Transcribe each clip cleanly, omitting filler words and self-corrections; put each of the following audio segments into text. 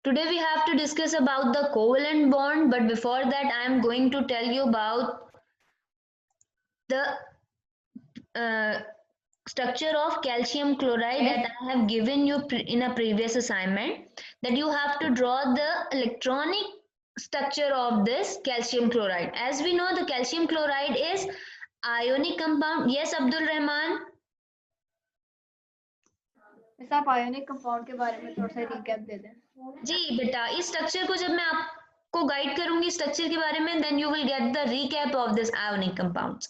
Today we have to discuss about the covalent bond, but before that I am going to tell you about the uh, structure of calcium chloride that I have given you in a previous assignment, that you have to draw the electronic structure of this calcium chloride. As we know, the calcium chloride is ionic compound. Yes, Abdul Rahman. Miss आप ionic compound के बारे में थोड़ा सा recap दे दें। जी बेटा, इस structure को जब मैं आपको गाइड करूंगी स्ट्रक्चर के बारे में, then you will get the recap of this ionic compounds.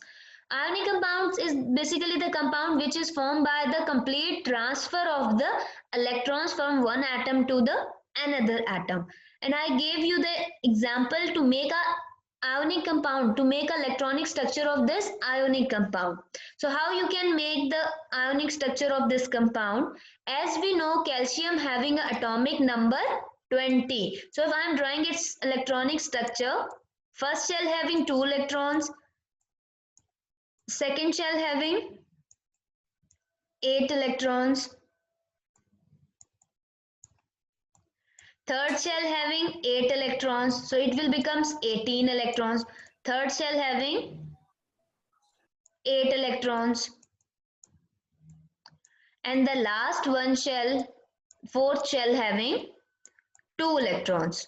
Ionic compounds is basically the compound which is formed by the complete transfer of the electrons from one atom to the another atom. And I gave you the example to make a ionic compound, to make electronic structure of this ionic compound. So how you can make the ionic structure of this compound? As we know, calcium having an atomic number 20. So if I am drawing its electronic structure, first shell having 2 electrons, second shell having 8 electrons, third shell having 8 electrons, so it will becomes 18 electrons, third shell having 8 electrons, and the last one shell, fourth shell having 2 electrons.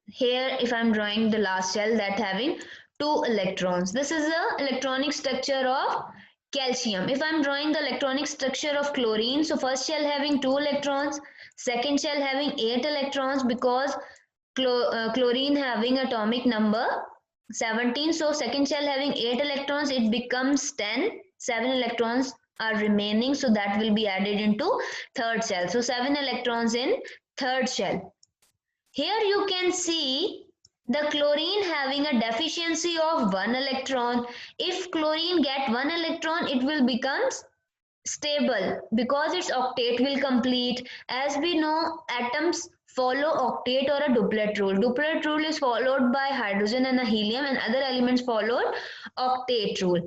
Here if I am drawing the last shell that having 2 electrons. This is the electronic structure of calcium. If I am drawing the electronic structure of chlorine, so first shell having 2 electrons, second shell having 8 electrons, because chlorine having atomic number 17, so second shell having 8 electrons, it becomes 10, 7 electrons are remaining, so that will be added into third shell. So 7 electrons in third shell. Here you can see the chlorine having a deficiency of 1 electron. If chlorine get 1 electron, it will become stable because its octet will complete. As we know, atoms follow octet or a duplet rule. Duplet rule is followed by hydrogen and a helium, and other elements followed octet rule.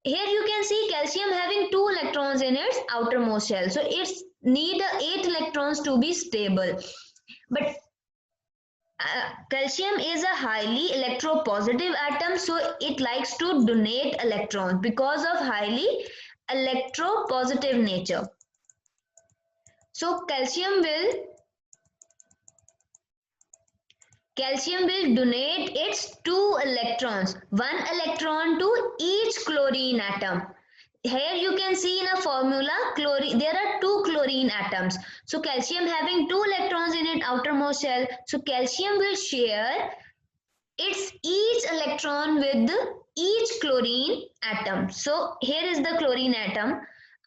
Here you can see calcium having 2 electrons in its outermost shell. So it's need 8 electrons to be stable. But calcium is a highly electropositive atom, so it likes to donate electrons because of highly electropositive nature. So calcium will donate its 2 electrons, 1 electron to each chlorine atom. Here you can see in a formula, chlorine, there are 2 chlorine atoms. So calcium having 2 electrons in its outermost shell. So calcium will share its each electron with each chlorine atom. So here is the chlorine atom.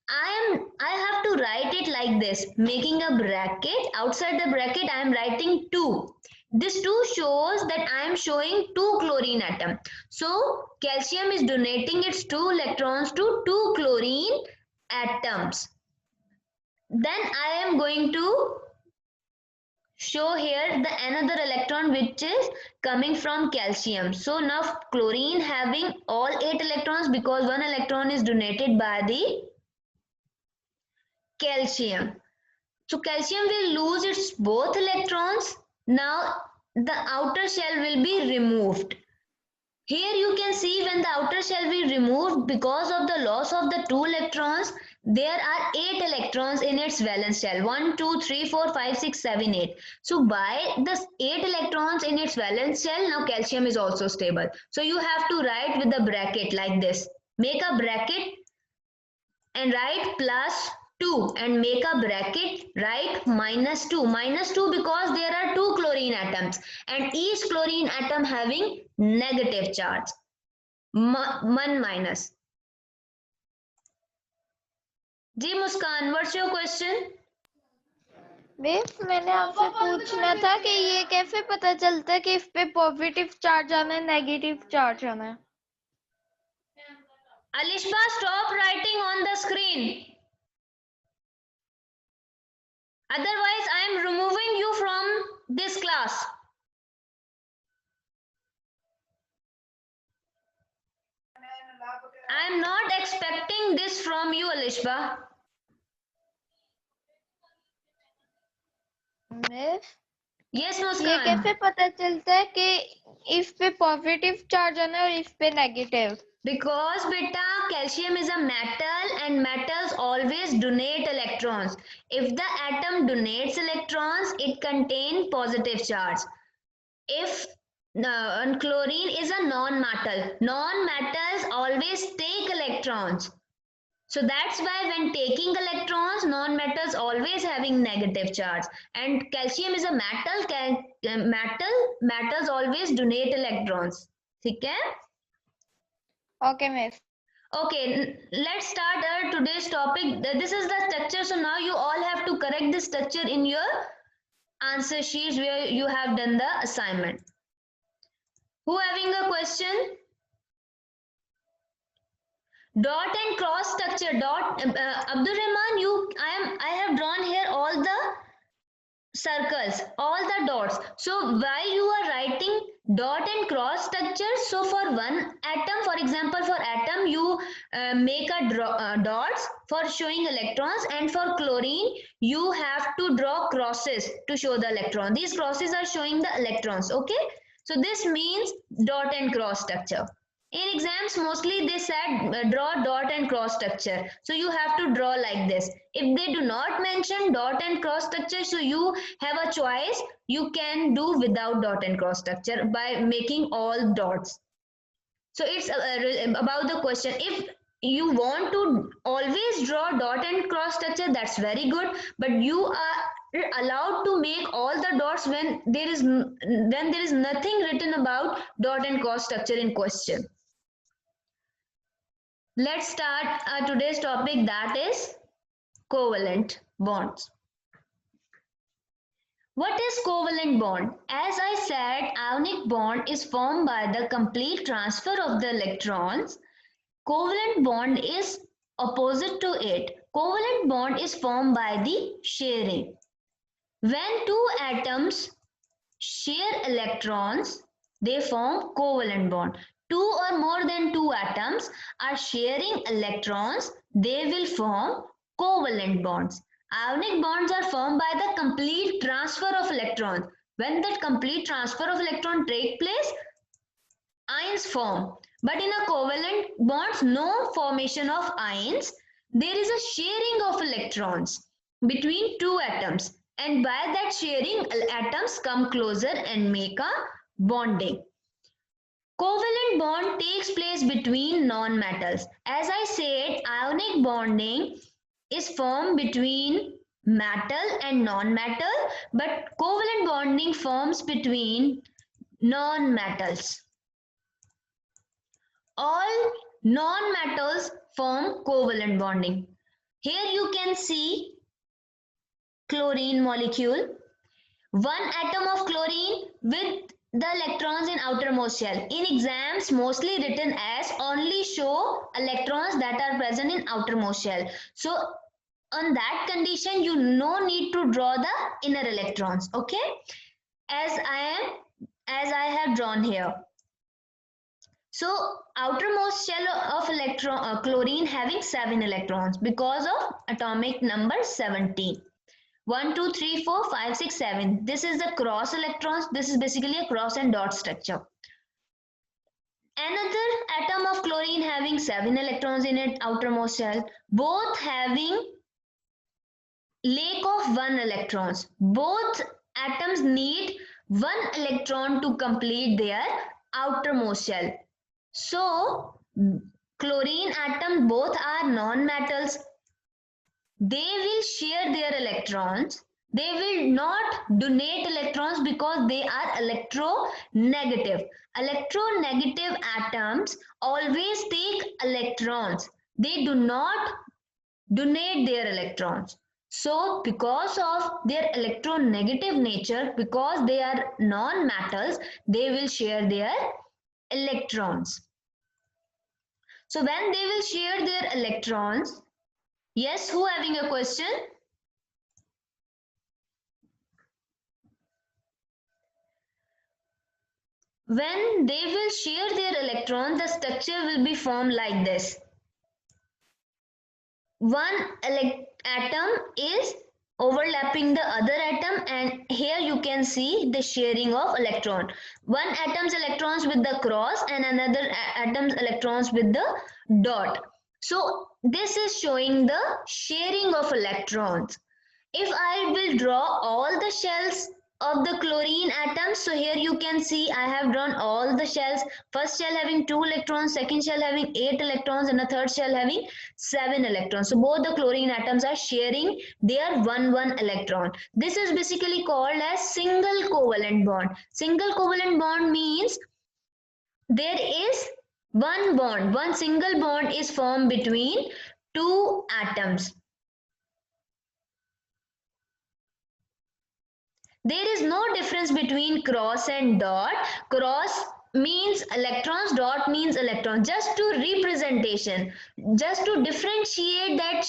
I have to write it like this, making a bracket. Outside the bracket I am writing 2. This 2 shows that I am showing 2 chlorine atom. So calcium is donating its 2 electrons to 2 chlorine atoms. Then I am going to show here the another electron which is coming from calcium. So now chlorine having all 8 electrons because 1 electron is donated by the calcium. So calcium will lose its both electrons. Now the outer shell will be removed. Here you can see when the outer shell will be removed, because of the loss of the 2 electrons, there are 8 electrons in its valence shell. 1, 2, 3, 4, 5, 6, 7, 8. So by the 8 electrons in its valence shell, now calcium is also stable. So you have to write with the bracket like this. Make a bracket and write plus 2 and make a bracket, write minus 2. Minus 2 because there are 2 chlorine atoms and each chlorine atom having negative charge. 1 minus. जी Muskan, what's your question? Miss मैंने आपसे पूछना था कि ये कैसे पता चलता है कि इस पे पॉजिटिव चार्ज आना है नेगेटिव चार्ज आना है। Alishba, stop writing on the screen. Otherwise, I am removing you from this class. I am not expecting this from you, Alishba. Miss yes ये मुस्कान. कैसे पता चलता है कि इस पे पॉजिटिव चार्ज आना है और इस पे negative? Because beta, calcium is a metal and metals always donate electrons. If the atom donates electrons, it contains positive charge. If and chlorine is a non-metal, non-metals always take electrons. So that's why when taking electrons, non-metals always having negative charge. And calcium is a metals always donate electrons. ठीक है? Okay miss. Okay, let's start our today's topic. This is the structure. So now you all have to correct the structure in your answer sheets where you have done the assignment. Who having a question? Dot and cross structure. Dot. Abdul Rahman, I have drawn here all the circles, all the dots. So while you are writing dot and cross structure, so for one atom, for example, for atom you make a dots for showing electrons, and for chlorine you have to draw crosses to show the electron. These crosses are showing the electrons. Okay, so this means dot and cross structure. In exams mostly they said draw dot and cross structure, so you have to draw like this. If they do not mention dot and cross structure, so you have a choice, you can do without dot and cross structure by making all dots. So it's about the question. If you want to always draw dot and cross structure, that's very good, but you are allowed to make all the dots when there is nothing written about dot and cross structure in question. Let's start today's topic, that is covalent bonds. What is covalent bond? As I said, ionic bond is formed by the complete transfer of the electrons. Covalent bond is opposite to it. Covalent bond is formed by the sharing. When two atoms share electrons, they form covalent bond. Two or more than two atoms are sharing electrons, they will form covalent bonds. Ionic bonds are formed by the complete transfer of electrons. When that complete transfer of electron takes place, ions form. But in a covalent bonds, no formation of ions. There is a sharing of electrons between two atoms, and by that sharing, atoms come closer and make a bonding. Covalent bond takes place between non-metals. As I said, ionic bonding is formed between metal and non-metal, but covalent bonding forms between non-metals. All non-metals form covalent bonding. Here you can see chlorine molecule. One atom of chlorine with the electrons in outermost shell. In exams, mostly written as only show electrons that are present in outermost shell. So on that condition, you no need to draw the inner electrons. Okay, as I have drawn here. So outermost shell of chlorine having 7 electrons because of atomic number 17. 1, 2, 3, 4, 5, 6, 7. This is the cross electrons. This is basically a cross and dot structure. Another atom of chlorine having 7 electrons in its outermost shell, both having lack of 1 electrons. Both atoms need 1 electron to complete their outermost shell. So chlorine atom both are non-metals. They will share their electrons. They will not donate electrons because they are electronegative. Electronegative atoms always take electrons. They do not donate their electrons. So because of their electronegative nature, because they are non-metals, they will share their electrons. So when they will share their electrons, yes, who having a question? When they will share their electrons, the structure will be formed like this. One atom is overlapping the other atom, and here you can see the sharing of electron. One atom's electrons with the cross and another atom's electrons with the dot. So this is showing the sharing of electrons. If I will draw all the shells of the chlorine atoms, so here you can see I have drawn all the shells. First shell having 2 electrons, second shell having 8 electrons, and the third shell having 7 electrons. So both the chlorine atoms are sharing their 1 electron. This is basically called as single covalent bond. Single covalent bond means there is one single bond is formed between two atoms. There is no difference between cross and dot. Cross means electrons, dot means electrons. Just to representation, just to differentiate that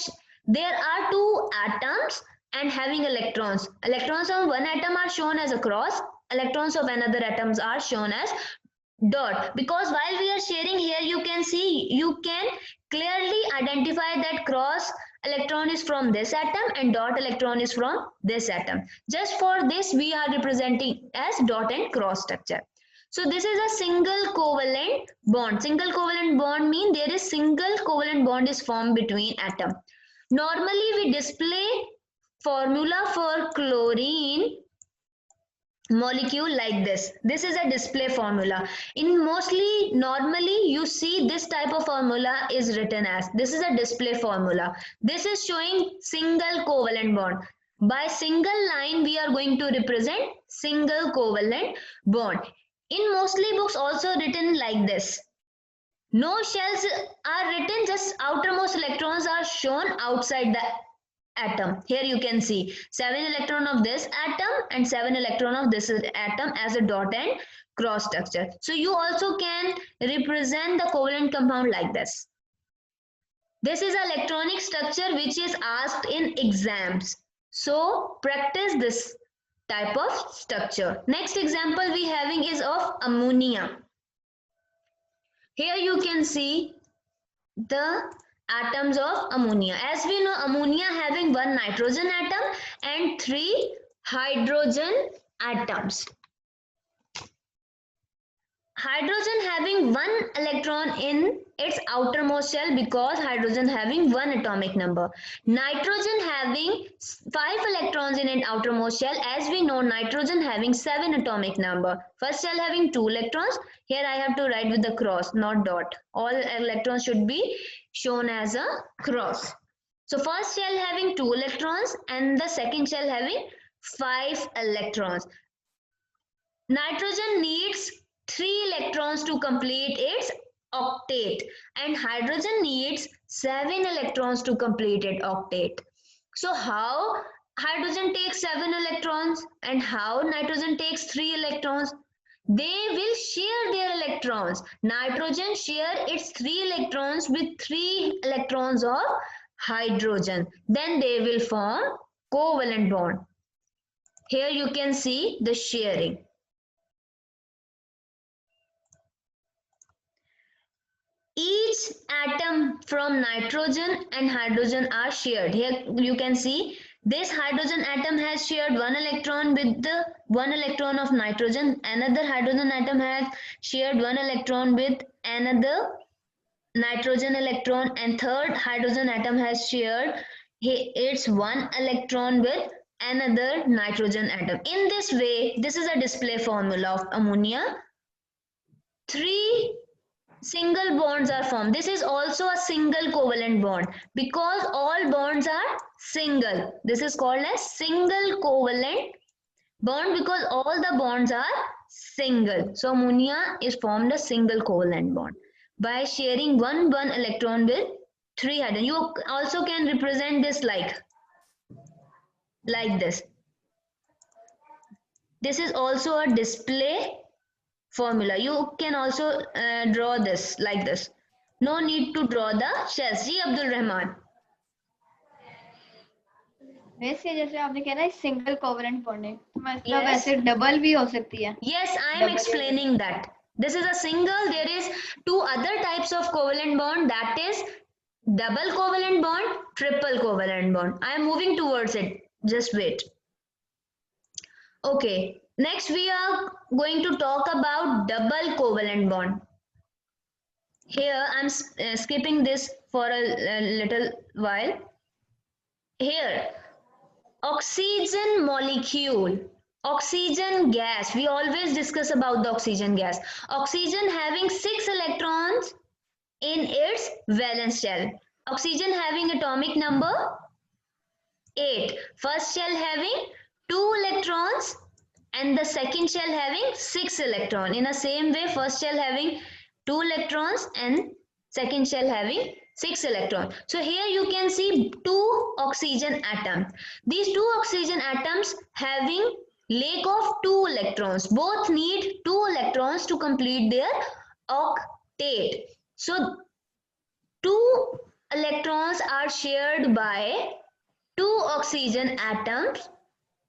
there are two atoms and having electrons. Electrons of one atom are shown as a cross, electrons of another atoms are shown as dot. Because while we are sharing here, you can see, you can clearly identify that cross electron is from this atom and dot electron is from this atom. Just for this we are representing as dot and cross structure. So this is a single covalent bond. Single covalent bond means there is single covalent bond is formed between atom. Normally we display formula for chlorine molecule like this. This is a display formula. In mostly normally you see this type of formula is written as, this is a display formula. This is showing single covalent bond. By single line we are going to represent single covalent bond. In mostly books also written like this. No shells are written, just outermost electrons are shown outside the atom. Here you can see 7 electron of this atom and 7 electron of this atom as a dot and cross structure. So you also can represent the covalent compound like this. This is electronic structure which is asked in exams. So practice this type of structure. Next example we having is of ammonia. Here you can see the atoms of ammonia. As we know, ammonia having 1 nitrogen atom and 3 hydrogen atoms. Hydrogen having 1 electron in its outermost shell because hydrogen having 1 atomic number. Nitrogen having 5 electrons in its outermost shell. As we know, nitrogen having 7 atomic number. First shell having 2 electrons. Here I have to write with the cross, not dot. All electrons should be shown as a cross. So first shell having 2 electrons and the second shell having 5 electrons. Nitrogen needs 3 electrons to complete its octet and hydrogen needs 7 electrons to complete its octet. So how hydrogen takes 7 electrons and how nitrogen takes 3 electrons? They will share their electrons. Nitrogen share its 3 electrons with 3 electrons of hydrogen. Then they will form covalent bond. Here you can see the sharing. Each atom from nitrogen and hydrogen are shared. Here you can see this hydrogen atom has shared 1 electron with the 1 electron of nitrogen. Another hydrogen atom has shared 1 electron with another nitrogen electron, and third hydrogen atom has shared its 1 electron with another nitrogen atom. In this way, this is a display formula of ammonia. 3 single bonds are formed. This is also a single covalent bond because all bonds are single. This is called as single covalent bond because all the bonds are single. So ammonia is formed a single covalent bond by sharing 1 electron with 3 hydrogen. You also can represent this like this. This is also a display formula. You can also draw this like this. No need to draw the shells. Ji Abdul Rahman. वैसे जैसे आपने कहा ना single covalent bond है तो मतलब वैसे double भी हो सकती है. Yes, I am explaining that. This is a single. There is 2 other types of covalent bond, that is double covalent bond, triple covalent bond. I am moving towards it. Just wait. Okay, next we are going to talk about double covalent bond. Here I'm skipping this for a little while. Here, oxygen molecule, oxygen gas. We always discuss about the oxygen gas. Oxygen having 6 electrons in its valence shell. Oxygen having atomic number 8. First shell having 2 electrons and the second shell having 6 electrons. In the same way, first shell having 2 electrons and second shell having 6 electrons. So here you can see 2 oxygen atoms. These 2 oxygen atoms having lake of 2 electrons. Both need 2 electrons to complete their octet. So 2 electrons are shared by 2 oxygen atoms.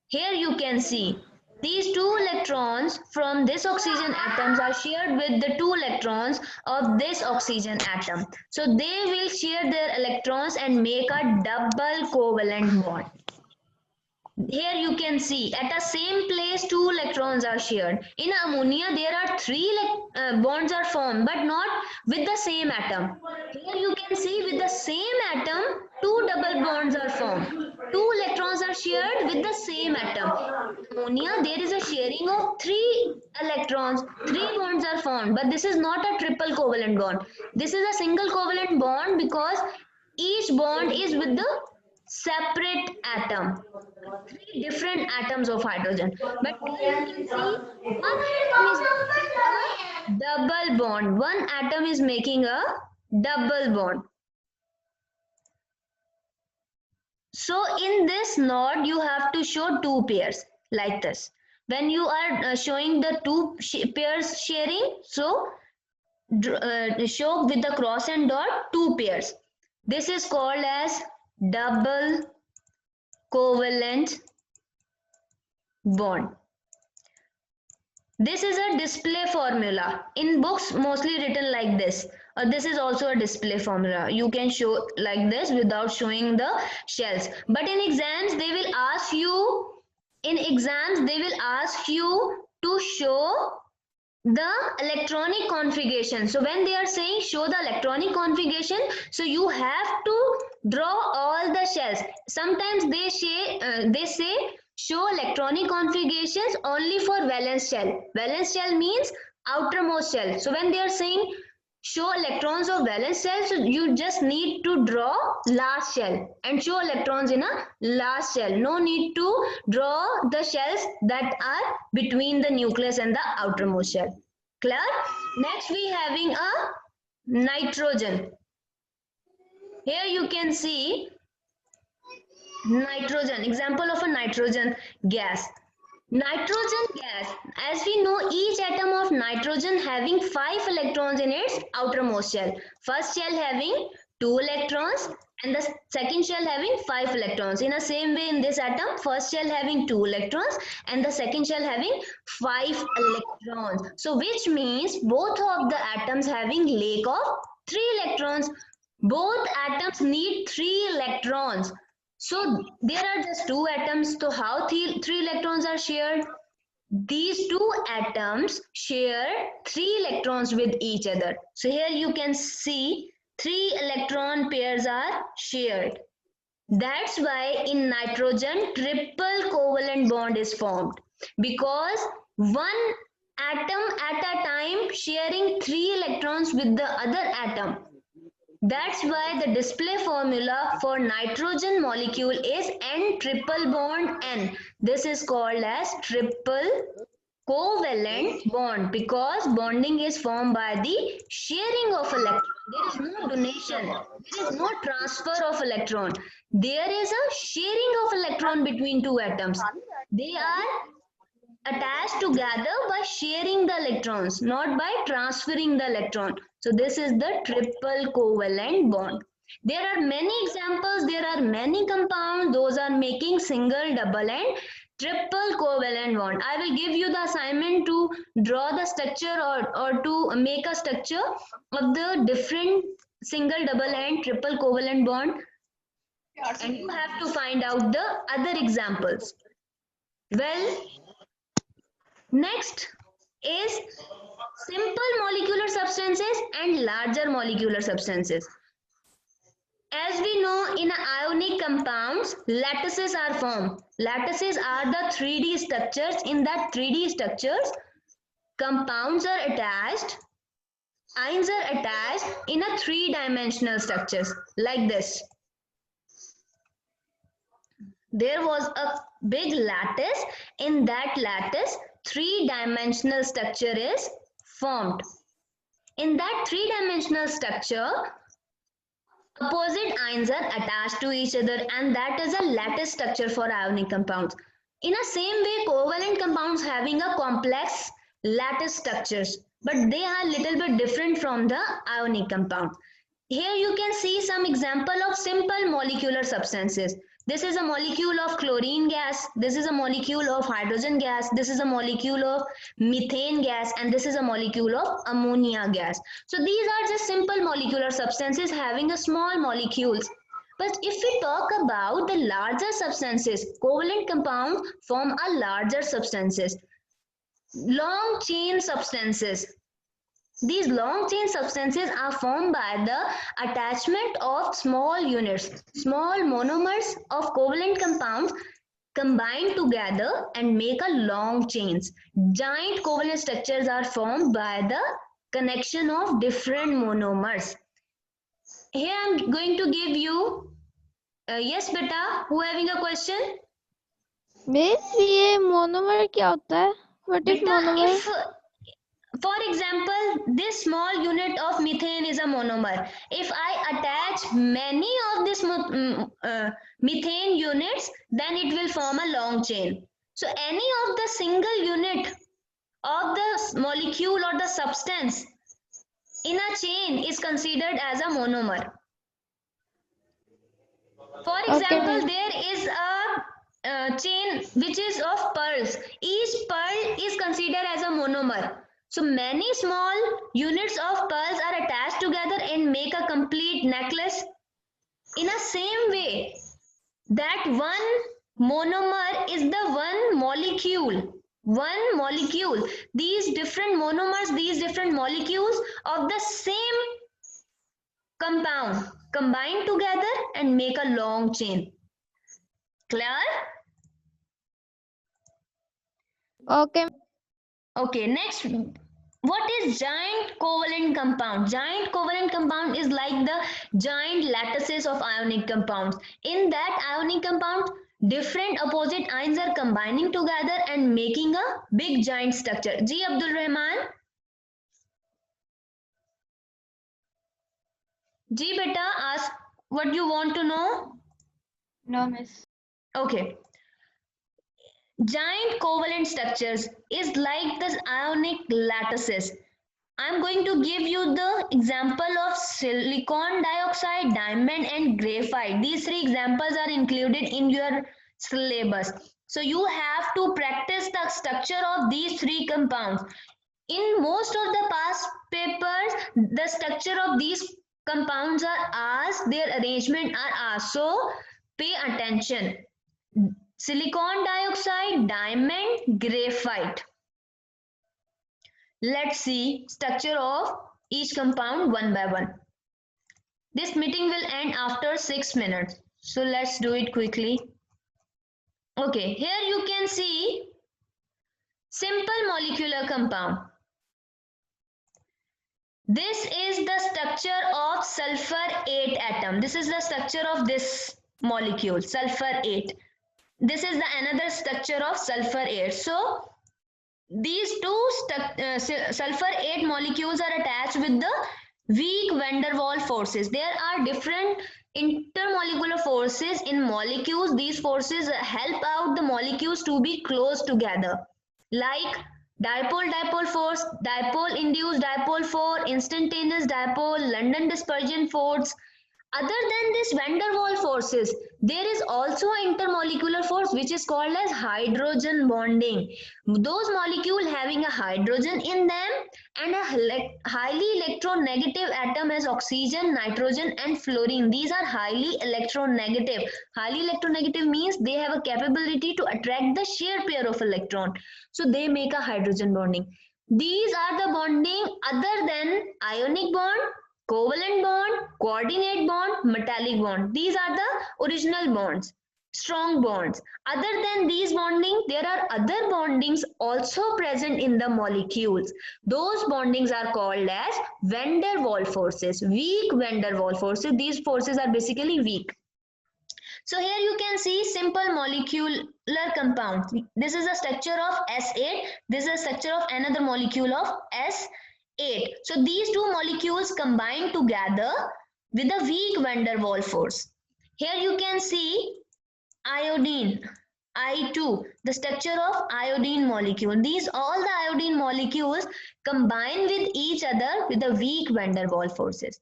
Here you can see these 2 electrons from this oxygen atoms are shared with the 2 electrons of this oxygen atom. So they will share their electrons and make a double covalent bond. Here you can see at the same place 2 electrons are shared. In ammonia there are 3 bonds are formed but not with the same atom. Here you can see with the same atom 2 double bonds are formed. 2 electrons are shared with the same atom. In ammonia there is a sharing of 3 electrons. 3 bonds are formed but this is not a triple covalent bond. This is a single covalent bond because each bond is with the separate atom, 3 different atoms of hydrogen. But here you can see one atom is making a double bond. One atom is making a double bond. So in this node, you have to show 2 pairs like this. When you are showing the 2 pairs sharing, so show with the cross and dot 2 pairs. This is called as double covalent bond. This is a display formula. In books mostly written like this. This is also a display formula. You can show like this without showing the shells. But in exams they will ask you to show the electronic configuration. So when they are saying show the electronic configuration, so you have to draw all the shells. Sometimes they say show electronic configurations only for valence shell. Valence shell means outermost shell. So when they are saying show electrons of valence shell, so you just need to draw last shell and show electrons in a last shell. No need to draw the shells that are between the nucleus and the outermost shell. Clear? Next we having a nitrogen. Here you can see nitrogen, example of a nitrogen gas. Nitrogen gas, as we know, each atom of nitrogen having 5 electrons in its outermost shell. First shell having 2 electrons and the second shell having 5 electrons. In the same way in this atom, first shell having 2 electrons and the second shell having 5 electrons. So which means both of the atoms having lake of 3 electrons. Both atoms need 3 electrons. So there are just 2 atoms. So how 3 electrons are shared? These 2 atoms share 3 electrons with each other. So here you can see 3 electron pairs are shared. That's why in nitrogen triple covalent bond is formed, because one atom at a time sharing 3 electrons with the other atom. That's why the display formula for nitrogen molecule is N triple bond N. This is called as triple covalent bond because bonding is formed by the sharing of electron. There is no donation. There is no transfer of electron. There is a sharing of electron between 2 atoms. They are attached together by sharing the electrons, not by transferring the electron. So this is the triple covalent bond. There are many examples, there are many compounds, those are making single, double and triple covalent bond. I will give you the assignment to draw the structure or to make a structure of the different single, double and triple covalent bond. and you have to find out the other examples. Well, next is simple molecular substances and larger molecular substances. As we know, in ionic compounds, lattices are formed. Lattices are the 3D structures. In that 3D structures, compounds are attached, ions are attached in a three-dimensional structures like this. There was a big lattice. In that lattice, three-dimensional structure is formed. In that three-dimensional structure, opposite ions are attached to each other, and that is a lattice structure for ionic compounds. In the same way, covalent compounds having a complex lattice structures, but they are little bit different from the ionic compound. Here you can see some example of simple molecular substances. This is a molecule of chlorine gas, this is a molecule of hydrogen gas, this is a molecule of methane gas, and this is a molecule of ammonia gas. So these are just simple molecular substances having a small molecules. But if we talk about the larger substances, covalent compounds form a larger substances, long chain substances. These long chain substances are formed by the attachment of small units, small monomers of covalent compounds combine together and make a long chains. Giant covalent structures are formed by the connection of different monomers. Here I am going to give you, yes beta, who having a question? Miss ये monomer क्या होता है? What is Beta, monomer? if for example, this small unit of methane is a monomer. If I attach many of this methane units, then it will form a long chain. So any of the single unit of the molecule or the substance in a chain is considered as a monomer. For example, Okay, there is a chain which is of pearls. Each pearl is considered as a monomer. So many small units of pearls are attached together and make a complete necklace. In a same way, that one monomer is the one molecule. One molecule. These different monomers, these different molecules of the same compound combine together and make a long chain. Clear? okay. Okay, next, what is giant covalent compound? Giant covalent compound is like the giant lattices of ionic compounds. In that ionic compound, different opposite ions are combining together and making a big giant structure. Ji Abdul Rahman. Ji beta, ask what you want to know. No, miss. Okay. Giant covalent structures is like the ionic lattices. I'm going to give you the example of silicon dioxide, diamond and graphite. These three examples are included in your syllabus. So you have to practice the structure of these three compounds. In most of the past papers, the structure of these compounds are asked, their arrangement are asked. So pay attention. Silicon dioxide, diamond, graphite. Let's see structure of each compound one by one. This meeting will end after 6 minutes. So let's do it quickly. Okay, here you can see simple molecular compound. This is the structure of sulfur 8 atom. This is the structure of this molecule, sulfur 8. This is the another structure of sulfur 8. So these two sulfur 8 molecules are attached with the weak van der Waals forces. There are different intermolecular forces in molecules. These forces help out the molecules to be close together, like dipole-dipole force, dipole-induced dipole force, instantaneous dipole, London dispersion force. Other than this van der Waals forces, there is also an intermolecular force which is called as hydrogen bonding. Those molecules having a hydrogen in them and a highly electronegative atom as oxygen, nitrogen and fluorine. These are highly electronegative. Highly electronegative means they have a capability to attract the shared pair of electron. So they make a hydrogen bonding. These are the bonding other than ionic bond, covalent bond, coordinate bond, metallic bond. These are the original bonds, strong bonds. Other than these bonding, there are other bondings also present in the molecules. Those bondings are called as van der Waals forces, weak van der Waals forces. These forces are basically weak. So here you can see simple molecular compounds. This is a structure of S8. This is a structure of another molecule of S8. So these two molecules combine together with a weak van der Waals force. Here you can see iodine, I2, the structure of iodine molecule. These all the iodine molecules combine with each other with a weak van der Waals forces.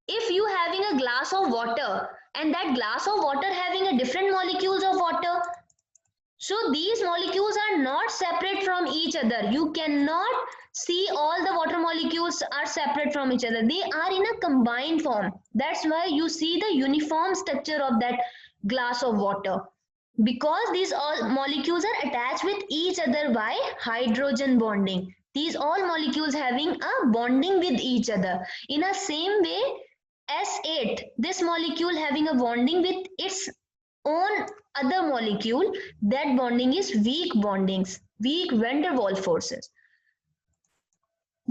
If you having a glass of water and that glass of water having a different molecules of water, so these molecules are not separate from each other. You cannot see all the water molecules are separate from each other. They are in a combined form. That's why you see the uniform structure of that glass of water, because these all molecules are attached with each other by hydrogen bonding. These all molecules having a bonding with each other. In a same way, S8, this molecule having a bonding with its own other molecule, that bonding is weak bondings, weak van der Waals forces.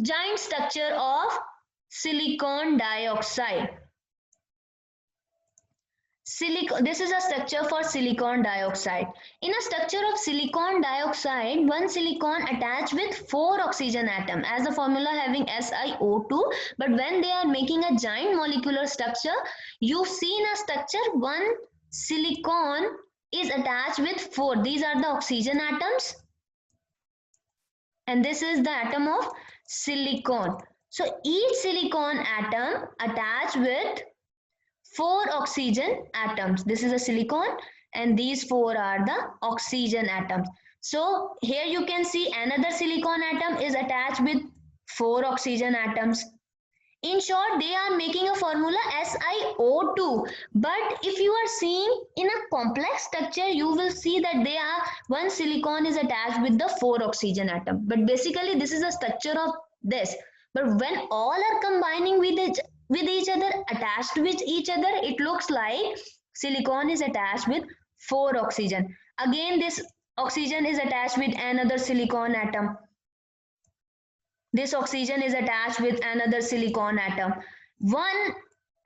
Giant structure of silicon dioxide. This is a structure for silicon dioxide. In a structure of silicon dioxide, one silicon attached with 4 oxygen atom as the formula having SiO2. But when they are making a giant molecular structure, you see in a structure one silicon is attached with 4. These are the oxygen atoms. And this is the atom of silicon. So each silicon atom attached with 4 oxygen atoms. This is a silicon and these 4 are the oxygen atoms. So here you can see another silicon atom is attached with 4 oxygen atoms. In short, they are making a formula SiO2. But if you are seeing in a complex structure, you will see that they are one silicon is attached with the 4 oxygen atom. But basically this is a structure of this. But when all are combining with each other, attached with each other, it looks like silicon is attached with 4 oxygen. Again, this oxygen is attached with another silicon atom. This oxygen is attached with another silicon atom. One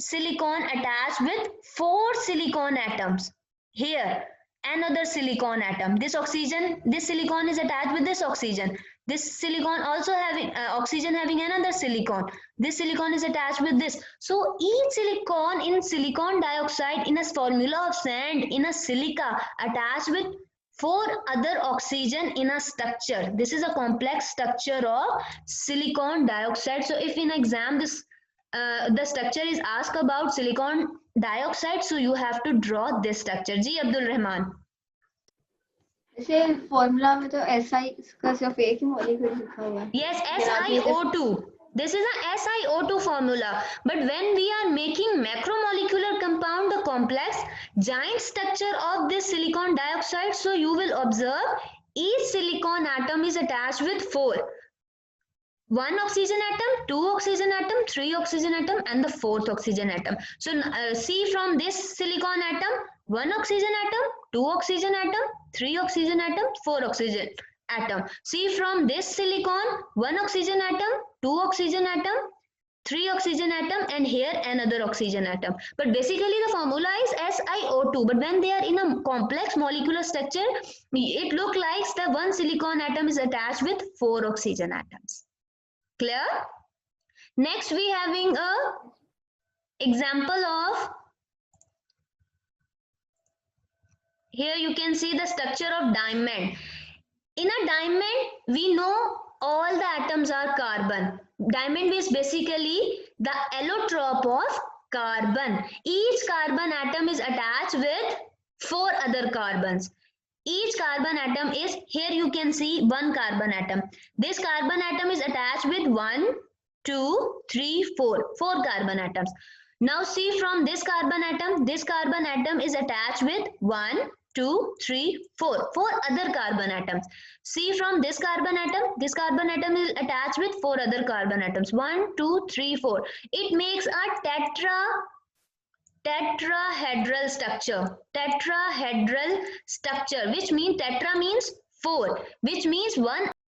silicon attached with 4 silicon atoms. Here, another silicon atom. This silicon is attached with this oxygen. This silicon also having oxygen having another silicon. This silicon is attached with this. So each silicon in silicon dioxide in a formula of sand in a silica attached with 4 other oxygen in a structure. This is a complex structure of silicon dioxide. So if in exam this the structure is asked about silicon dioxide, so you have to draw this structure. Ji Abdul Rahman. ऐसे formula में तो SI का सिर्फ एक ही molecule लिखा हुआ है. Yes, SiO2. This is a SiO2 formula. But when we are making macromolecular compound, the complex giant structure of this silicon dioxide, so you will observe each silicon atom is attached with 4. 1 oxygen atom, 2 oxygen atom, 3 oxygen atom and the 4th oxygen atom. So see from this silicon atom, 1 oxygen atom, 2 oxygen atom, 3 oxygen atom, 4 oxygen atom. See from this silicon, 1 oxygen atom, 2 oxygen atom, 3 oxygen atom and here another oxygen atom. But basically the formula is SiO2. But when they are in a complex molecular structure, it looks like the one silicon atom is attached with 4 oxygen atoms. Clear? Next we having a example of, here you can see the structure of diamond. In a diamond, we know all the atoms are carbon. Diamond is basically the allotrope of carbon. Each carbon atom is attached with 4 other carbons. Each carbon atom is, here you can see one carbon atom. This carbon atom is attached with 1, 2, 3, 4. 4 carbon atoms. Now see from this carbon atom is attached with 1, 2, 3, 4. 4 other carbon atoms. See from this carbon atom is attached with 4 other carbon atoms. 1, 2, 3, 4. It makes a tetrahedral structure, which means tetra means 4, which means one